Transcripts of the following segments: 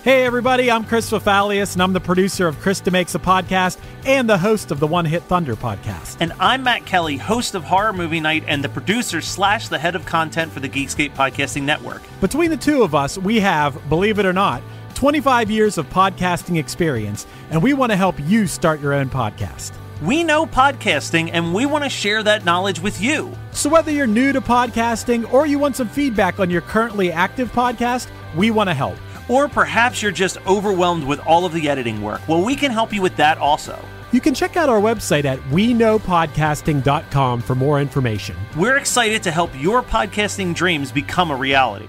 Hey everybody, I'm Chris Fafalius, and I'm the producer of Krista Makes a Podcast and the host of the One Hit Thunder podcast. And I'm Matt Kelly, host of Horror Movie Night and the producer / the head of content for the Geekscape Podcasting Network. Between the two of us, we have, believe it or not, 25 years of podcasting experience, and we want to help you start your own podcast. We know podcasting, and we want to share that knowledge with you. So whether you're new to podcasting or you want some feedback on your currently active podcast, we want to help. Or perhaps you're just overwhelmed with all of the editing work. Well, we can help you with that also. You can check out our website at weknowpodcasting.com for more information. We're excited to help your podcasting dreams become a reality.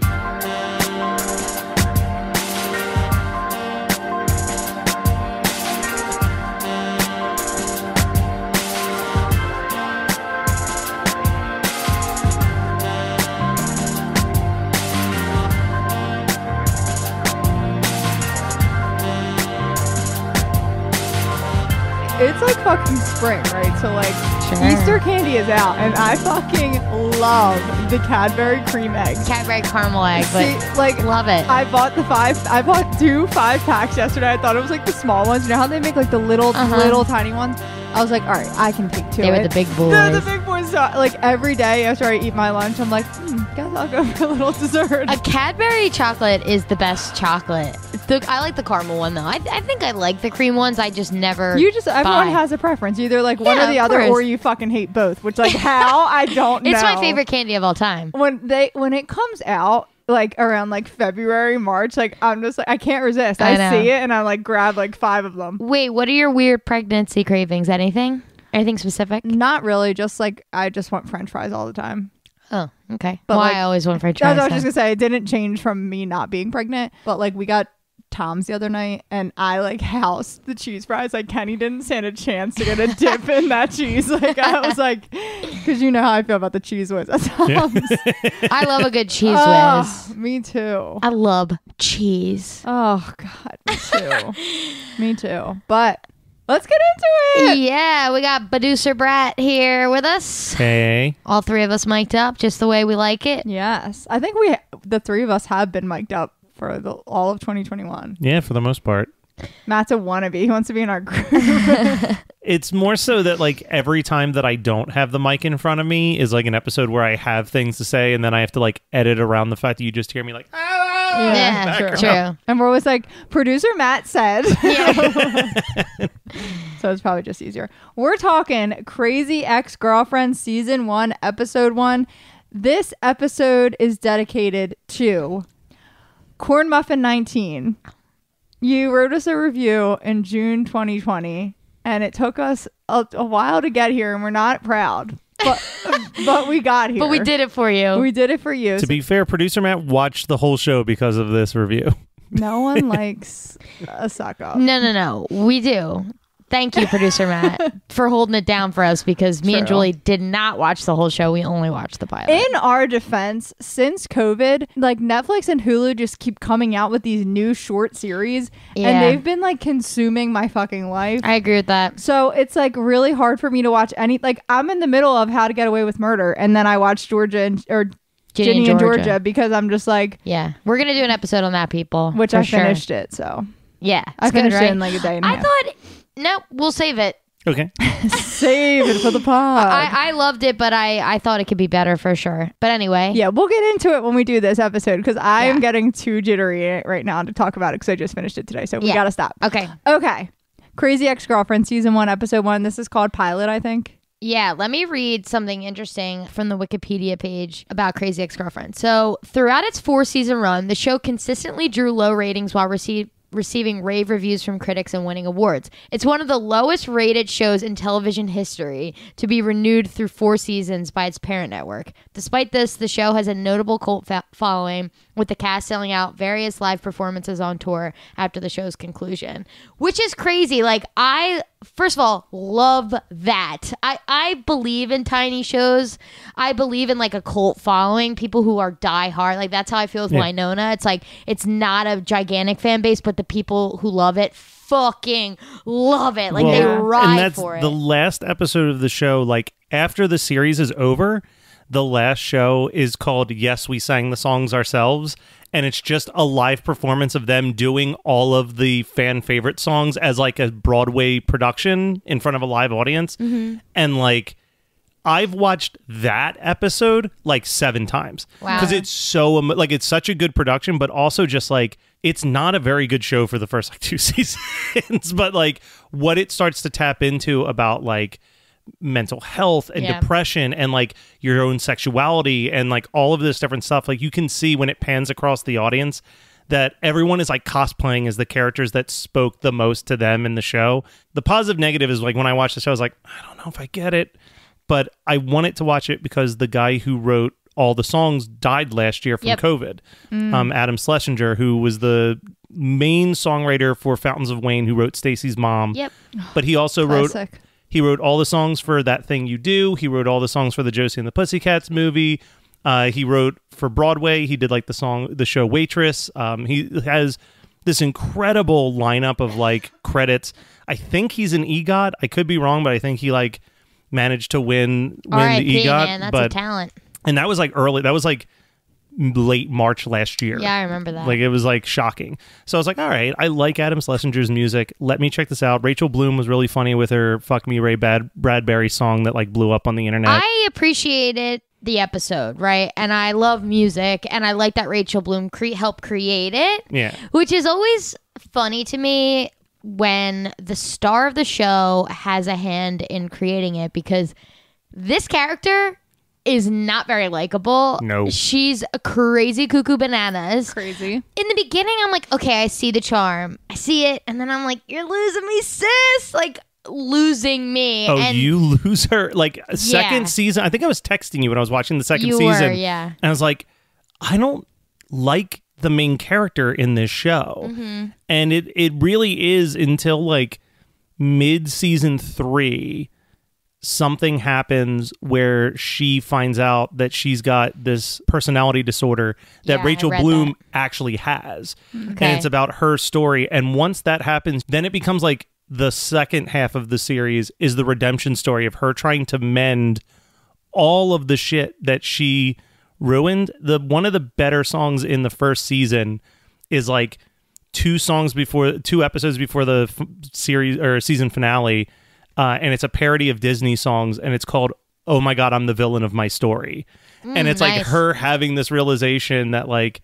It's like fucking spring, right? So like Sure. Easter candy is out, and I fucking love the Cadbury cream eggs. Cadbury caramel egg, but See, like love it. I bought two 5-packs yesterday. I thought it was like the small ones. You know how they make like the little tiny ones? I was like, all right, I can take two. They were the big boys. They're the big boys. So, like every day after I eat my lunch, I'm like, guess I'll go for a little dessert. A Cadbury chocolate is the best chocolate. I like the caramel one though. I think I like the cream ones. I just never. Everyone has a preference. Either like one or the of other, course. or you fucking hate both. Which like how I don't know. It's my favorite candy of all time. When it comes out like around like February, March, like I'm just like I can't resist. I know. see it and I like grab like 5 of them. Wait, what are your weird pregnancy cravings? Anything specific? Not really. Just like I just want French fries all the time. Oh, okay. But, Well, like, I always want French That's fries. what I was just gonna say. It didn't change from me not being pregnant. But like we got Tom's the other night and I like housed the cheese fries. Like Kenny didn't stand a chance to get a dip in that cheese. Like I was like, because you know how I feel about the cheese whiz at Tom's. I love a good cheese Oh, whiz. me too. I love cheese. Oh God, me too. Me too. But let's get into it. Yeah, we got producer Brat here with us. Hey. All three of us mic'd up just the way we like it. Yes, I think the three of us have been mic'd up for all of 2021. Yeah, for the most part. Matt's a wannabe. He wants to be in our group. It's more so that like every time that I don't have the mic in front of me is like an episode where I have things to say and then I have to like edit around the fact that you just hear me like, Yeah, true. And we're always like, producer Matt said. Yeah. So it's probably just easier. We're talking Crazy Ex-Girlfriend Season 1, Episode 1. This episode is dedicated to Corn Muffin 19. You wrote us a review in June 2020, and it took us a while to get here, and we're not proud. But we got here. But we did it for you. We did it for you. To be fair, producer Matt watched the whole show because of this review. No one likes a suck up. No. We do. Thank you, producer Matt, for holding it down for us because me and True. Julie did not watch the whole show. We only watched the pilot. In our defense, since COVID, like Netflix and Hulu just keep coming out with these new short series, Yeah. and they've been like consuming my fucking life. I agree with that. So it's like really hard for me to watch any. Like I'm in the middle of How to Get Away with Murder, and then I watched Ginny and Georgia because I'm just like, Yeah. We're going to do an episode on that, people. which for I sure. finished it. So Yeah. I it's good, finished right? it in like a day and a I half. thought, no, we'll save it. Okay. Save it for the pod. I loved it, but I thought it could be better for sure. But anyway. Yeah, we'll get into it when we do this episode because I am Yeah. getting too jittery right now to talk about it because I just finished it today. So we Yeah. gotta stop. Okay. Okay. Crazy Ex-Girlfriend Season 1, Episode 1. This is called Pilot, I think. Yeah, let me read something interesting from the Wikipedia page about Crazy Ex-Girlfriend. So, throughout its 4-season run, the show consistently drew low ratings while receiving rave reviews from critics and winning awards. It's one of the lowest rated shows in television history to be renewed through 4 seasons by its parent network. Despite this, the show has a notable cult following, with the cast selling out various live performances on tour after the show's conclusion, which is crazy. Like, I, first of all, love that. I believe in tiny shows. I believe in like a cult following, people who are die hard. Like, that's how I feel with Winona. It's like, it's not a gigantic fan base, but the people who love it fucking love it. Like, they ride and that's for it. the last episode of the show. Like, after the series is over, the last show is called Yes, We Sang the Songs Ourselves. and it's just a live performance of them doing all of the fan favorite songs as like a Broadway production in front of a live audience. And like, I've watched that episode like 7 times Wow. because it's so like it's such a good production, but also just like it's not a very good show for the first like 2 seasons. But like what it starts to tap into about like mental health and depression and like your own sexuality and like all of this different stuff, like you can see when it pans across the audience that everyone is like cosplaying as the characters that spoke the most to them in the show. The positive negative is like when I watch the show I was like, I don't know if I get it, but I wanted to watch it because the guy who wrote all the songs died last year from COVID. Adam Schlesinger, who was the main songwriter for Fountains of Wayne, who wrote Stacy's mom. But he also wrote all the songs for That Thing You Do. He wrote all the songs for the Josie and the Pussycats movie. He wrote for Broadway. He did like the show Waitress. He has this incredible lineup of like credits. I think he's an EGOT. I could be wrong, but I think he like managed to win the EGOT. Man, that's a talent. And that was like early. That was like late March last year. Yeah, I remember that. Like it was like shocking. So I was like, all right, I like Adam Schlesinger's music. Let me check this out. Rachel Bloom was really funny with her "Fuck Me Ray Bradbury" song that like blew up on the internet. I appreciated the episode, right? And I love music, and I like that Rachel Bloom helped create it. Yeah. Which is always funny to me when the star of the show has a hand in creating it, because this character is not very likable. No. She's a crazy cuckoo bananas. Crazy. In the beginning, I'm like, okay, I see the charm. I see it. And then I'm like, you're losing me, sis. Like, losing me. Oh, and you lose her. Like, second season. I think I was texting you when I was watching the second season. Yeah. And I was like, I don't like the main character in this show. And it really is until like mid-season 3 something happens where she finds out that she's got this personality disorder that Rachel Bloom actually has. And it's about her story. And once that happens, then it becomes like the second half of the series is the redemption story of her trying to mend all of the shit that she ruined. One of the better songs in the first season is like 2 episodes before the series or season finale. And it's a parody of Disney songs, and it's called "Oh My God, I'm the Villain of My Story." And it's like her having this realization that like,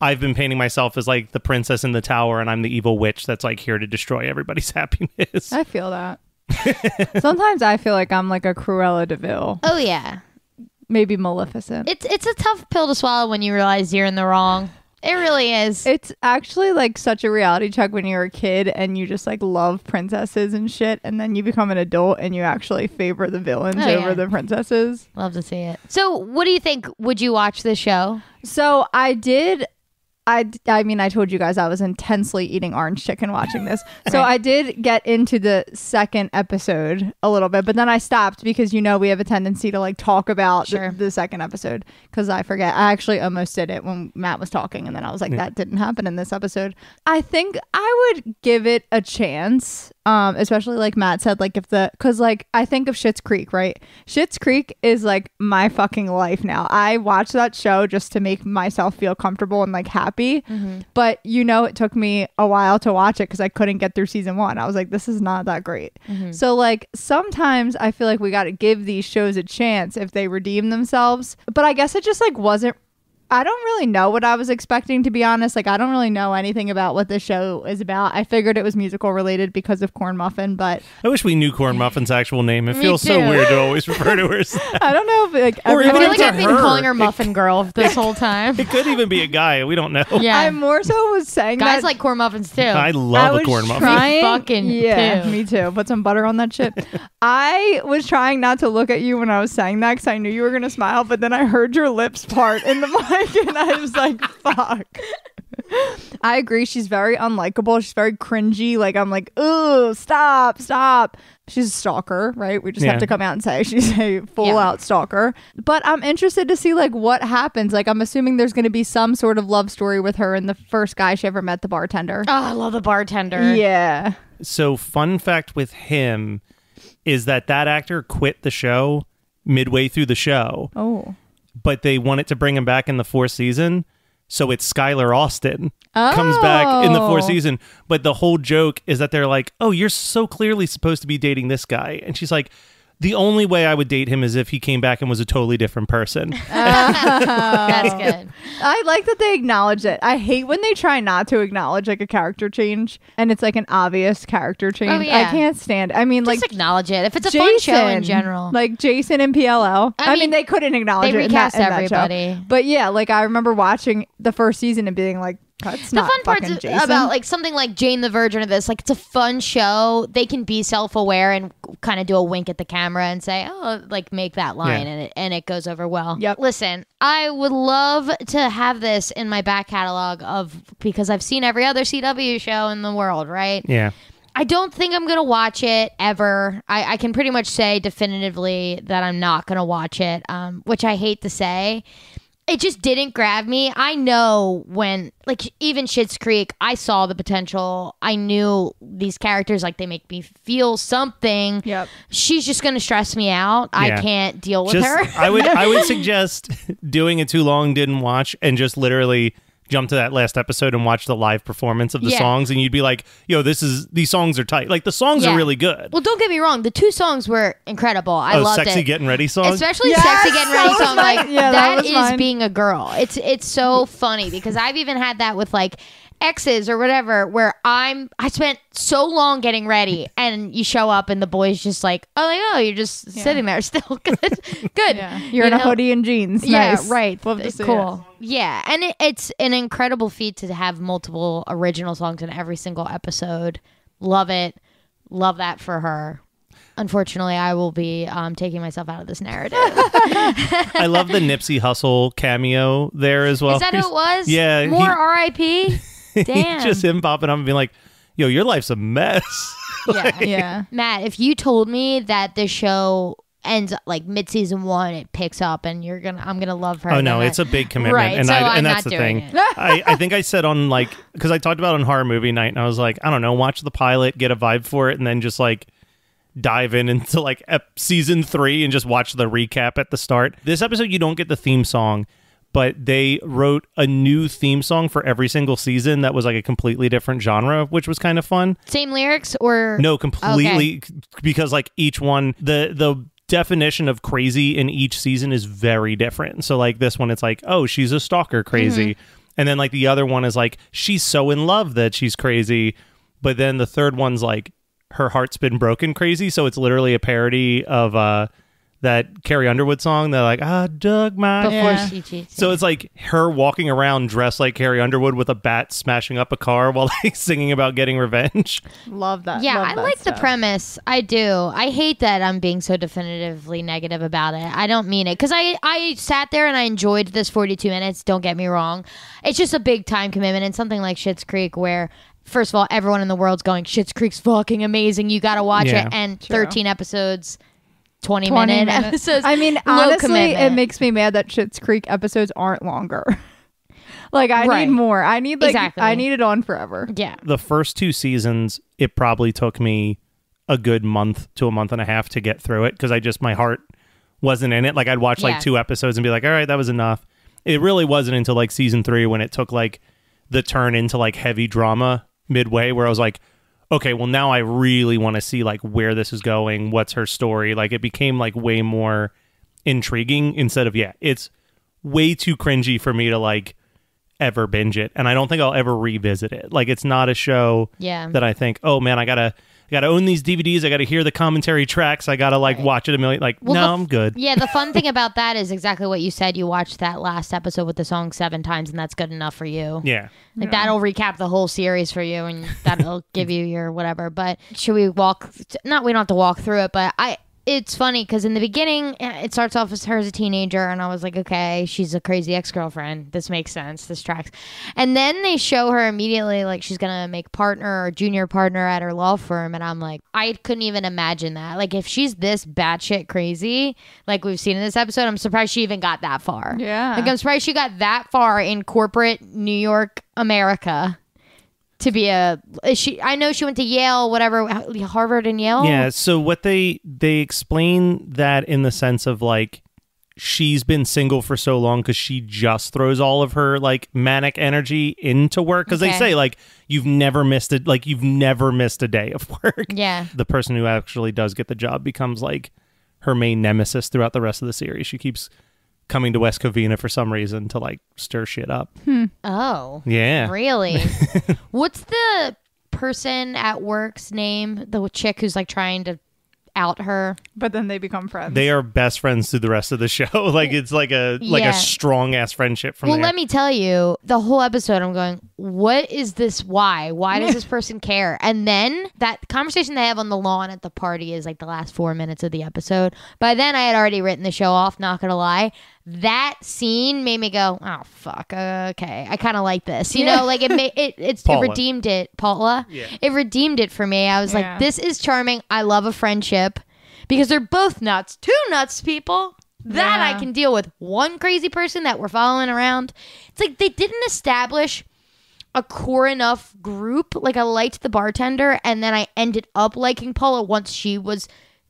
I've been painting myself as like the princess in the tower, and I'm the evil witch that's like here to destroy everybody's happiness. I feel that. Sometimes I feel like I'm like a Cruella de Vil. Oh, yeah. Maybe Maleficent. It's a tough pill to swallow when you realize you're in the wrong. It really is. It's actually like such a reality check when you're a kid and you just like love princesses and shit, and then you become an adult and you actually favor the villains over the princesses. Love to see it. So what do you think? Would you watch this show? So I did. I mean, I told you guys I was intensely eating orange chicken watching this. So I did get into the second episode a little bit, but then I stopped because, you know, we have a tendency to like talk about the second episode because I forget. I actually almost did it when Matt was talking, and then I was like, that didn't happen in this episode. I think I would give it a chance. Especially like Matt said, like because like I think of Schitt's Creek, right? Schitt's Creek is like my fucking life now. I watch that show just to make myself feel comfortable and like happy. But you know, it took me a while to watch it because I couldn't get through season 1. I was like, this is not that great. So like sometimes I feel like we got to give these shows a chance if they redeem themselves. But I guess it just like wasn't. I don't really know what I was expecting, to be honest. Like, I don't really know anything about what this show is about. I figured it was musical related because of Corn Muffin, but I wish we knew Corn Muffin's actual name. It feels so weird to always refer to her as that. I don't know if like Or I even feel if like I've to been her, calling her Muffin Girl this whole time. It could even be a guy. We don't know. Yeah. I more so was saying Guys that like corn muffins too. I love was a corn muffin. trying- Fucking yeah, too. me too. Put some butter on that shit. I was trying not to look at you when I was saying that because I knew you were gonna smile, but then I heard your lips part in the mic, and I was like, "Fuck." I agree. She's very unlikable. She's very cringy. Like, I'm like, ooh, stop. She's a stalker, right? We just have to come out and say she's a full out stalker. But I'm interested to see like what happens. Like, I'm assuming there's going to be some sort of love story with her and the first guy she ever met, the bartender. Oh, I love the bartender. Yeah. So, fun fact with him is that actor quit the show midway through the show. Oh. But they wanted to bring him back in the 4th season. So it's Skylar Austin comes back in the fourth season. But the whole joke is that they're like, oh, you're so clearly supposed to be dating this guy. And she's like, the only way I would date him is if he came back and was a totally different person. That's good. I like that they acknowledge it. I hate when they try not to acknowledge like a character change and it's like an obvious character change. Oh, yeah. I can't stand. I mean, Just like acknowledge it. If it's a fun show in general. like Jason and PLL. I mean, they couldn't acknowledge they it. recast in that everybody. show. But yeah, like I remember watching the first season and being like, that's The not fun fucking part's Jason. about like something like Jane the Virgin or this. Like it's a fun show. They can be self-aware and kind of do a wink at the camera and say, "Oh, like make that line," and it goes over well. Yep. Listen, I would love to have this in my back catalog because I've seen every other CW show in the world, right? Yeah. I don't think I'm gonna watch it ever. I can pretty much say definitively that I'm not gonna watch it, which I hate to say. It just didn't grab me. I know when, like, even Schitt's Creek, I saw the potential. I knew these characters, like, they make me feel something. Yep. She's just going to stress me out. Yeah. I can't deal with her. I would suggest doing it too long, didn't watch, and just literally jump to that last episode and watch the live performance of the songs, and you'd be like, yo, these songs are tight. Like, the songs are really good. Well, don't get me wrong. The two songs were incredible. I loved Sexy it. Getting Ready song? Especially Yes, Sexy Getting Ready that was song. mine. Like, Yeah, that that was is mine. being a girl. It's so funny because I've even had that with, like, exes or whatever where I spent so long getting ready and you show up and the boy's just like, oh, you're just sitting there still. Good. Yeah. You're in a hoodie and jeans. Yeah, Nice. right. Love to see Cool. Yeah, and it's an incredible feat to have multiple original songs in every single episode. Love it. Love that for her. Unfortunately, I will be taking myself out of this narrative. I love the Nipsey Hussle cameo there as well. Is that who it was? Yeah. More R.I.P.? Damn. Just him popping up and being like, yo, your life's a mess. it. Yeah. Matt, if you told me that the show ends like mid-season 1, it picks up and I'm gonna love her. Oh no, then it's a big commitment, Right, and so and I'm that's not the doing thing. it. I think I said on like because I talked about it on Horror Movie Night, and I was like, I don't know, watch the pilot, get a vibe for it, and then just like dive into like season 3 and just watch the recap at the start. This episode, you don't get the theme song, but they wrote a new theme song for every single season that was like a completely different genre, which was kind of fun. Same lyrics or No, completely, because like each one, the definition of crazy in each season is very different. So like this one, it's like, oh, she's a stalker crazy. And then like the other one is like, she's so in love that she's crazy. But then the third one's like, her heart's been broken crazy. So it's literally a parody of that Carrie Underwood song that like, I dug my... before Yeah. she cheats. So it's like her walking around dressed like Carrie Underwood with a bat smashing up a car while like singing about getting revenge. Love that. Yeah, Love I that like the stuff. premise. I do. I hate that I'm being so definitively negative about it. I don't mean it. Because I sat there and I enjoyed this 42 minutes. Don't get me wrong. It's just a big time commitment. And something like Schitt's Creek where, first of all, everyone in the world's going, Schitt's Creek's fucking amazing. You got to watch Yeah. it. And True. 13 episodes, 20 minute episodes. I mean, Low honestly, commitment. it makes me mad that Schitt's Creek episodes aren't longer. Like, I Right. need more. I need, like, Exactly. I need it on forever. Yeah. The first 2 seasons, it probably took me a good month to a month and a half to get through it because my heart wasn't in it. Like I'd watch Yeah. like 2 episodes and be like, all right, that was enough. It really wasn't until like season 3 when it took like the turn into like heavy drama midway where I was like, okay, well now I really want to see like where this is going. What's her story? Like it became like way more intriguing instead of, it's way too cringy for me to like ever binge it. And I don't think I'll ever revisit it. Like it's not a show Yeah. that I think, oh man, I gotta own these DVDs. I gotta hear the commentary tracks. I gotta like watch it a million. Like, Well, no, I'm good. Yeah, the fun thing about that is exactly what you said. You watched that last episode with the song 7 times, and that's good enough for you. Yeah. Like that'll recap the whole series for you, and that'll give you your whatever. But should we walk? Not we don't have to walk through it, but it's funny because in the beginning it starts off as her as a teenager, and I was like, okay, she's a crazy ex-girlfriend. This makes sense. This tracks. And then they show her immediately like she's gonna make partner or junior partner at her law firm, and I'm like, I couldn't even imagine that. Like if she's this batshit crazy, like we've seen in this episode, I'm surprised she even got that far. Yeah. Like I'm surprised she got that far in corporate New York, America. To be I know she went to Yale, whatever, Harvard and Yale. Yeah. So what they explain that in the sense of like she's been single for so long because she just throws all of her like manic energy into work, because they say like you've never missed it, like you've never missed a day of work. Yeah. The person who actually does get the job becomes like her main nemesis throughout the rest of the series. She keeps coming to West Covina for some reason to like stir shit up. Oh. Yeah. Really? What's the person at work's name? The chick who's like trying to out her. But then they become friends. They are best friends through the rest of the show. Like it's like a strong ass friendship from there. Let me tell you, the whole episode I'm going, what is this? Why does this person care? And then that conversation they have on the lawn at the party is like the last 4 minutes of the episode. By then I had already written the show off, not gonna lie. That scene made me go, oh fuck, okay, I kind of like this, you know, like it redeemed it. Paula, it redeemed it for me. I was like, this is charming. I love a friendship because they're both nuts, two nuts people that I can deal with. One crazy person that we're following around. It's like they didn't establish a core enough group. Like I liked the bartender, and then I ended up liking Paula once she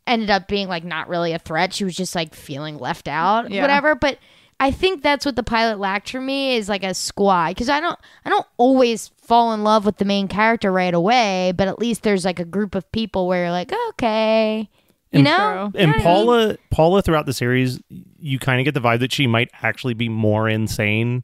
ended up being like not really a threat. She was just like feeling left out, whatever. But I think that's what the pilot lacked for me, is like a squad, because I don't always fall in love with the main character right away, but at least there's like a group of people where you're like, okay, you know. And Paula throughout the series, you kind of get the vibe that she might actually be more insane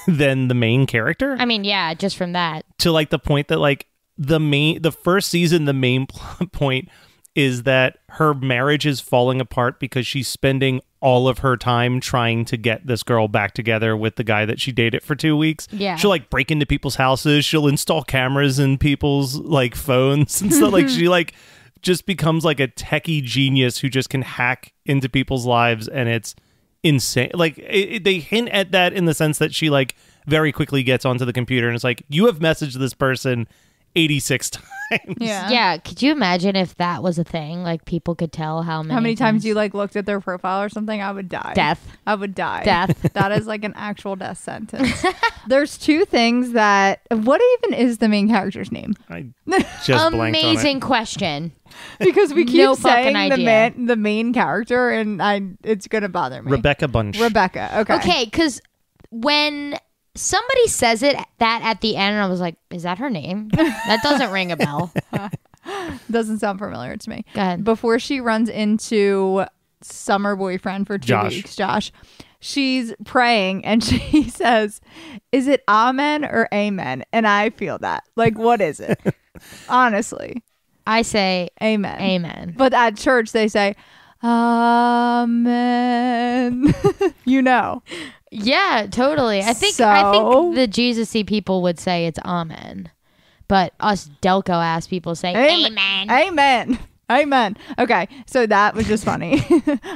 than the main character. I mean, yeah, just from that, to like the point that like the first season, the main plot point is that her marriage is falling apart because she's spending all of her time trying to get this girl back together with the guy that she dated for 2 weeks. Yeah. She'll like break into people's houses. She'll install cameras in people's like phones and stuff. Like she like just becomes like a techie genius who just can hack into people's lives, and it's insane. Like they hint at that in the sense that she like very quickly gets onto the computer and it's like, you have messaged this person 86 times. Yeah. Could you imagine if that was a thing? Like people could tell how many times you like looked at their profile or something? I would die. Death. I would die. Death. That is like an actual death sentence. There's two things that. What even is the main character's name? I just blanked on it. Amazing question. Because we keep No saying fucking the main character, and it's gonna bother me. Rebecca Bunch. Rebecca. Okay. Okay, because when somebody says that at the end, I was like, is that her name? That doesn't ring a bell. Doesn't sound familiar to me. Go ahead. Before she runs into summer boyfriend for 2 weeks, Josh, she's praying and she says, is it amen or amen? And I feel that. Like, what is it? Honestly. I say amen. Amen. But at church, they say, amen. You know. Yeah, totally. I think the Jesus-y people would say it's amen. But us Delco ass people say amen. Amen. Amen. Okay, so that was just funny.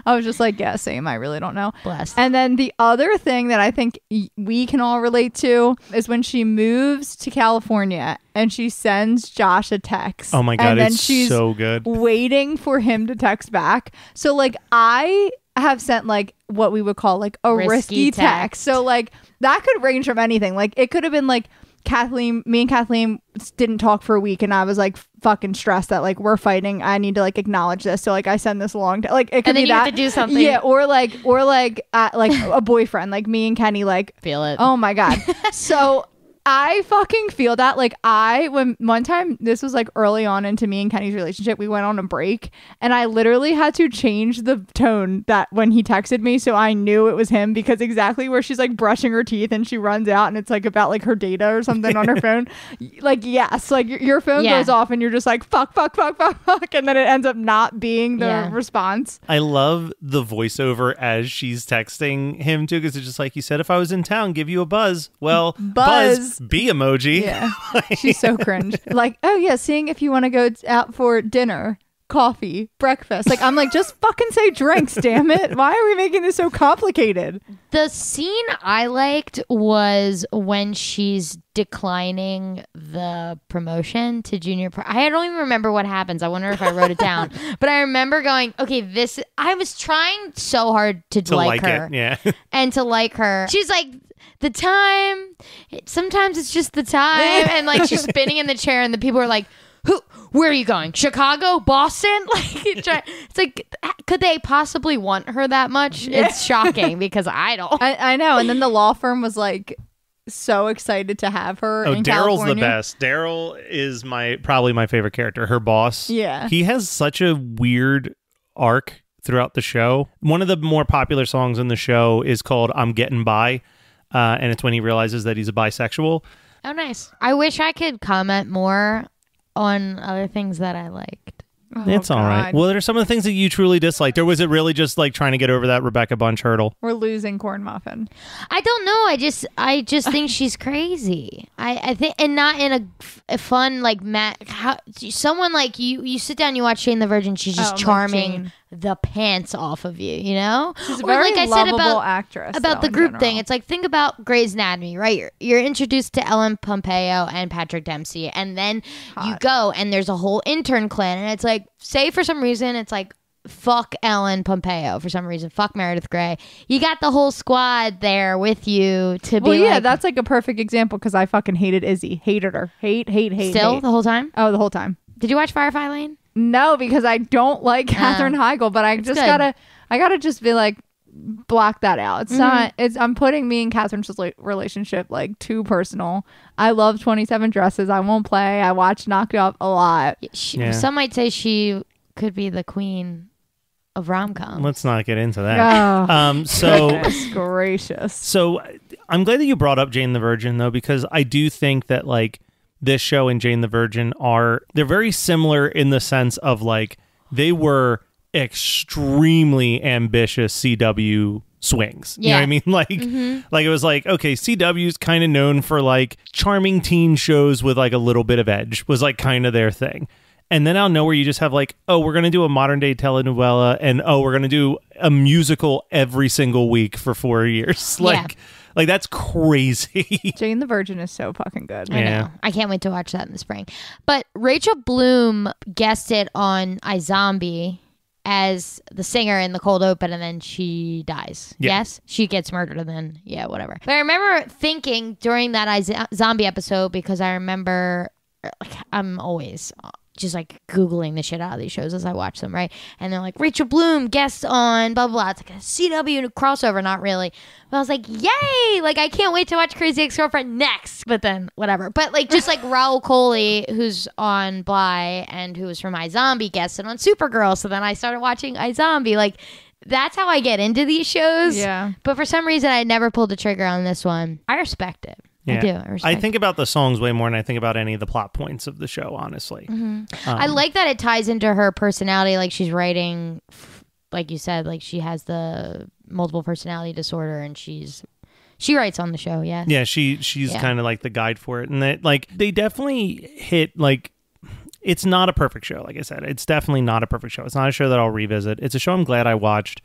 I was just like, yeah, same. I really don't know. Blessed. And then the other thing that I think we can all relate to is when she moves to California and she sends Josh a text. Oh my God, and then it's she's so good. Waiting for him to text back. So like I have sent like what we would call like a risky text. So like that could range from anything. Like it could have been like me and Kathleen didn't talk for a week and I was like fucking stressed that like we're fighting. I need to like acknowledge this. So like I send this along to like it could and then be you that. have to do something. Yeah, or like a boyfriend, like me and Kenny like feel it. Oh my God. So I fucking feel that. Like when one time, this was like early on into me and Kenny's relationship, we went on a break and I literally had to change the tone that when he texted me, so I knew it was him, because exactly where she's like brushing her teeth and she runs out and it's like about like her data or something on her phone. Like, yes, like your phone goes off and you're just like, fuck. And then it ends up not being the response. I love the voiceover as she's texting him too, because it's just like, you said if I was in town, give you a buzz. Well, buzz. B emoji. Yeah. She's so cringe. Like, oh yeah, seeing if you want to go out for dinner, coffee, breakfast. Like, I'm like, just fucking say drinks, damn it. Why are we making this so complicated? The scene I liked was when she's declining the promotion to junior I don't even remember what happens. I wonder if I wrote it down. But I remember going, okay, I was trying so hard to like her. It, yeah. And to like her. She's like, the time, sometimes it's just the time. And like she's spinning in the chair and the people are like, who? Where are you going? Chicago? Boston? Like, it's like, could they possibly want her that much? It's shocking because I don't. I know. And then the law firm was like so excited to have her. Oh, in Daryl's California. the best. Daryl is probably my favorite character. Her boss. Yeah. He has such a weird arc throughout the show. One of the more popular songs in the show is called "I'm Getting By," and it's when he realizes that he's a bisexual. Oh, nice. I wish I could comment more on other things that I liked. Oh, It's all right. God. Well, there's some of the things that you truly disliked. Or was it really just like trying to get over that Rebecca Bunch hurdle? We're losing Corn Muffin. I don't know. I just think she's crazy. I think, and not in a fun like someone like you sit down, you watch Jane the Virgin. She's just Oh, like charming Jane. the pants off of you. You know, She's a or very like I said lovable actress. about though, the in group general. thing. It's like, think about Grey's Anatomy, right? You're introduced to Ellen Pompeo and Patrick Dempsey, and then you Hot. go and there's a whole intern clan, and it's like, say for some reason it's like, fuck Ellen Pompeo for some reason, fuck Meredith Grey. You got the whole squad there with you to be Well, yeah, like, that's like a perfect example because I fucking hated Izzy. Hated her. Hate. still hate. the whole time. Oh, the whole time. Did you watch Firefly Lane? No, because I don't like Katherine Heigl, but I just good. gotta just be like, block that out. It's Mm-hmm. not. I'm putting me and Catherine's relationship like too personal. I love 27 Dresses. I won't play. I watch Knock You Up a lot. Yeah. Some might say she could be the queen of rom-com. Let's not get into that. Oh, So goodness gracious. So I'm glad that you brought up Jane the Virgin, though, because I do think that like this show and Jane the Virgin they're very similar in the sense of like they were extremely ambitious CW swings. You know what I Yeah. mean? Like, like it was like, okay, CW's kind of known for like charming teen shows with like a little bit of edge was like kind of their thing. And then out of nowhere, you just have like, oh, we're going to do a modern day telenovela, and oh, we're going to do a musical every single week for 4 years. Like that's crazy. Jane the Virgin is so fucking good. I know. I can't wait to watch that in the spring. But Rachel Bloom guested on iZombie as the singer in the cold open, and then she dies. Yeah. Yes? She gets murdered, and then, yeah, whatever. But I remember thinking during that iZombie episode, because I remember, like, I'm always just like Googling the shit out of these shows as I watch them, right? And they're like, Rachel Bloom guest on blah, blah, blah. It's like a CW crossover, not really. But I was like, yay! Like, I can't wait to watch Crazy Ex-Girlfriend next. But then, whatever. But like, just like Raul Coley, who's on Bly and who was from iZombie, guested on Supergirl. So then I started watching iZombie. Like, that's how I get into these shows. Yeah. But for some reason, I never pulled the trigger on this one. I respect it. I do. I respect think about the songs way more than I think about any of the plot points of the show, honestly. I like that it ties into her personality. Like, she's writing, like you said, like she has the multiple personality disorder, and she writes on the show. Yeah. Yeah, she's kind of like the guide for it, and they definitely hit like. It's not a perfect show, like I said. It's definitely not a perfect show. It's not a show that I'll revisit. It's a show I'm glad I watched.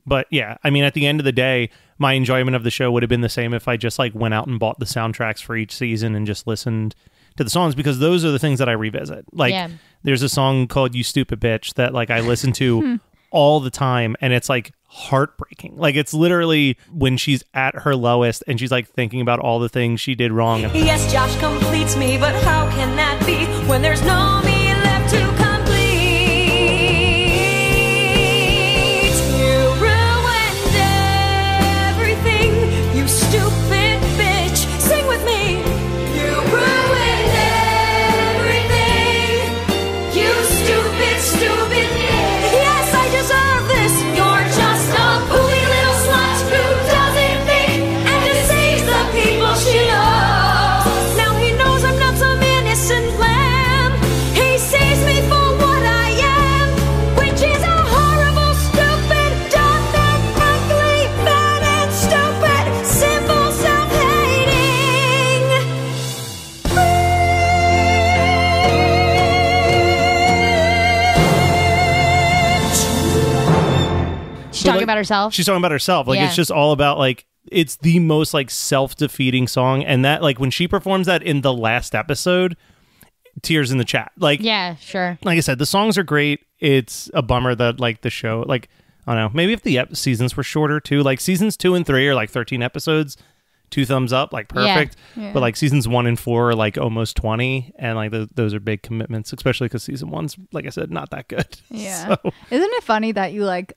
But yeah, I mean, at the end of the day, my enjoyment of the show would have been the same if I just like went out and bought the soundtracks for each season and just listened to the songs, because those are the things that I revisit. Like, there's a song called "You Stupid Bitch" that like I listen to all the time, and it's like heartbreaking. Like, it's literally when she's at her lowest and she's like thinking about all the things she did wrong. Yes, Josh completes me, but how can that be when there's no me left to complete? You ruined everything, you stupid bitch. Sing with me. You ruined everything, you stupid, stupid bitch. Yes, I deserve this. You're just a pooey little slut who doesn't think and deceives the people she loves. Now he knows I'm not some innocent lamb. He sees me for what I am, which is a horrible, stupid, dumb and ugly, bad and stupid, simple, self-hating. She's talking about herself. She's talking about herself. Like, Yeah. it's just all about like, it's the most like self-defeating song. And that like when she performs that in the last episode, tears in the chat. Like, Yeah, sure. like I said, the songs are great. It's a bummer that like the show, like, I don't know, maybe if the seasons were shorter too, like seasons 2 and 3 are like 13 episodes. 2 thumbs up, like perfect. Yeah. But like seasons 1 and 4 are like almost 20, and like those are big commitments, especially because season 1's, like I said, not that good. Yeah. So, Isn't it funny that you like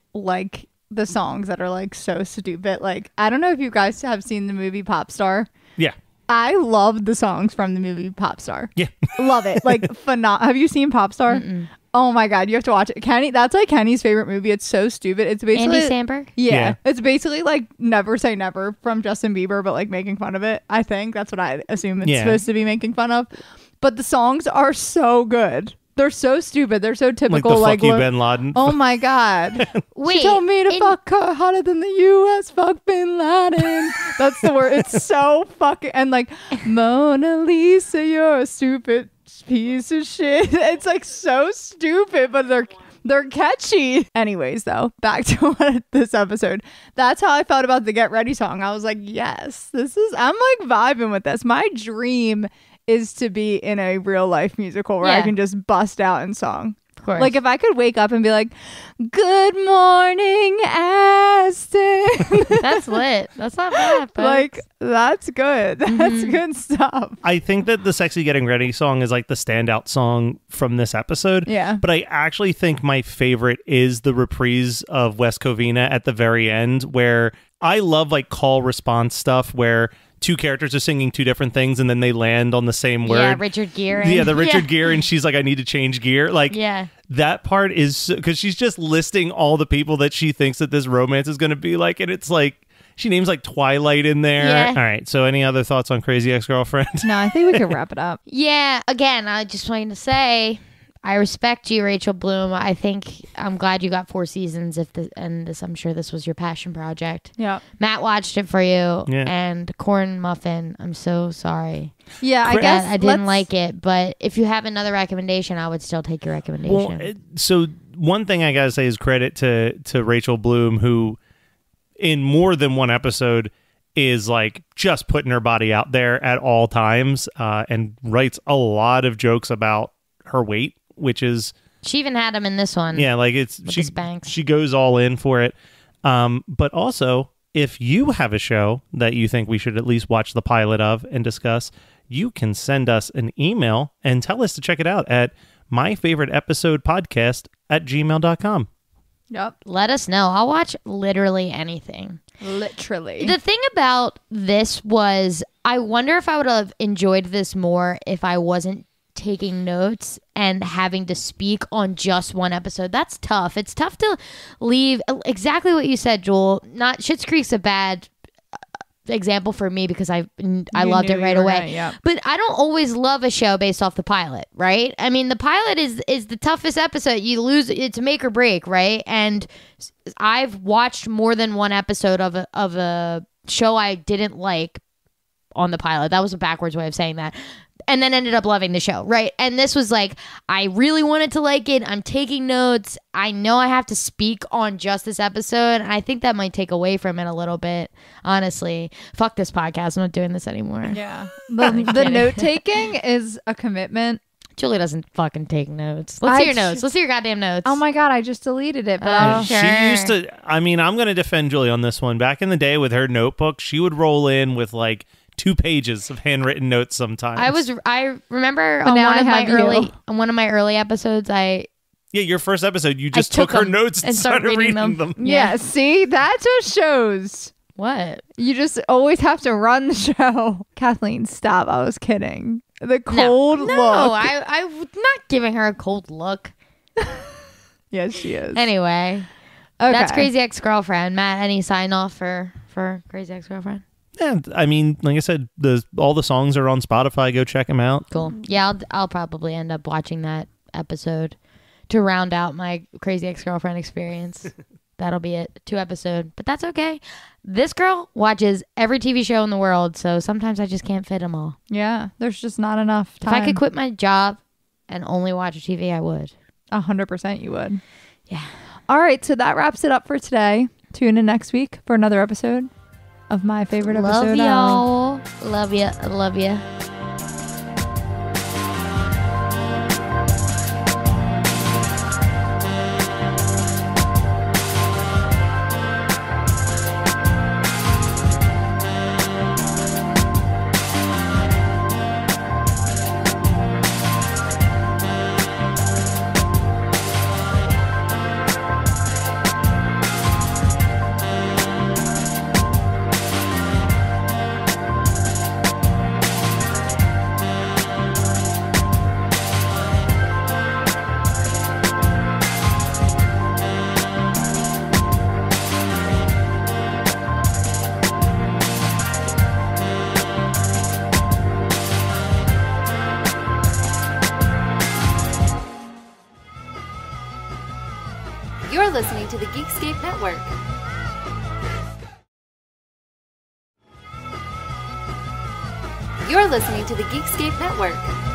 the songs that are like so stupid? Like, I don't know if you guys have seen the movie Popstar. yeah. I love the songs from the movie Popstar. Yeah. Love it. Like, have you seen Popstar? Mm-mm. Oh my God, you have to watch it. Kenny, that's like Kenny's favorite movie. It's so stupid. It's basically Andy Samberg? Yeah. It's basically like Never Say Never from Justin Bieber, but like making fun of it. I think that's what I assume it's supposed to be making fun of. But the songs are so good. They're so stupid. They're so Like typical. the fuck you, Bin Laden. Oh my God. Wait, She told me to fuck her hotter than the U.S. Fuck Bin Laden. That's the word. It's so fucking, and like, Mona Lisa, you're a stupid piece of shit. It's like so stupid, but they're catchy. Anyways, though, back to this episode. That's how I felt about the Get Ready song. I was like, yes, I'm like vibing with this. My dream is to be in a real life musical where I can just bust out in song. Of course. Like if I could wake up and be like, "Good morning, Aston." That's lit. That's not bad. Folks. Like that's good. That's good stuff. I think that the Sexy Getting Ready song is like the standout song from this episode. Yeah. But I actually think my favorite is the reprise of West Covina at the very end, where I love like call response stuff where 2 characters are singing 2 different things and then they land on the same word. Yeah, Richard Gere. Yeah, the Richard Gere, and she's like, I need to change gear. Like, that part is because she's just listing all the people that she thinks that this romance is going to be like, and it's like she names like Twilight in there. Yeah. All right. So, any other thoughts on Crazy Ex-Girlfriend? No, I think we can wrap it up. Yeah, again, I just wanted to say I respect you, Rachel Bloom. I think I'm glad you got 4 seasons. I'm sure this was your passion project. Yeah. Matt watched it for you, Yeah. and Corn Muffin. I'm so sorry. Yeah, I guess I didn't like it, but if you have another recommendation, I would still take your recommendation. Well, so one thing I gotta say is credit to Rachel Bloom, who in more than one episode is like just putting her body out there at all times, and writes a lot of jokes about her weight, which is she even had him in this one. yeah, like it's the Spanx. she goes all in for it. But also, if you have a show that you think we should at least watch the pilot of and discuss, you can send us an email and tell us to check it out at myfavoriteepisodepodcast@gmail.com. Yep. Let us know. I'll watch literally anything. Literally. The thing about this was, I wonder if I would have enjoyed this more if I wasn't taking notes and having to speak on just one episode. That's tough. It's tough to leave exactly what you said, Joel. Not Schitt's Creek's a bad example for me because I loved it right away. But I don't always love a show based off the pilot, right? I mean, the pilot is the toughest episode. You lose, it's make or break, right? And I've watched more than one episode of a show I didn't like on the pilot. That was a backwards way of saying that. And then ended up loving the show, right? And this was like, I really wanted to like it. I'm taking notes. I know I have to speak on just this episode. And I think that might take away from it a little bit, honestly. Fuck this podcast. I'm not doing this anymore. Yeah. The note taking is a commitment. Julie doesn't fucking take notes. Let's see your notes. Let's see your goddamn notes. Oh my God, I just deleted it. But Sure. She used to, I mean, I'm going to defend Julie on this one. Back in the day with her notebook, she would roll in with like 2 pages of handwritten notes sometimes. I remember But on now one I of my have you. early episodes, Yeah, your first episode, you just took took her them notes and started reading them. yeah, see, that's what shows. what? You just always have to run the show. Kathleen, stop. I was kidding. The cold no, look. I'm not giving her a cold look. Yes, she is. Anyway, Okay. that's Crazy Ex-Girlfriend. Matt, any sign off for Crazy Ex-Girlfriend? Yeah, I mean, like I said, all the songs are on Spotify. Go check them out. Cool. Yeah, I'll probably end up watching that episode to round out my Crazy Ex-Girlfriend experience. That'll be it. 2 episode, but that's okay. This girl watches every TV show in the world, so sometimes I just can't fit them all. Yeah, there's just not enough time. If I could quit my job and only watch TV, I would. 100% you would. Yeah. All right, so that wraps it up for today. Tune in next week for another episode of My Favorite Episode. Love y'all. Love ya. Love ya. You're listening to the Geekscape Network. You're listening to the Geekscape Network.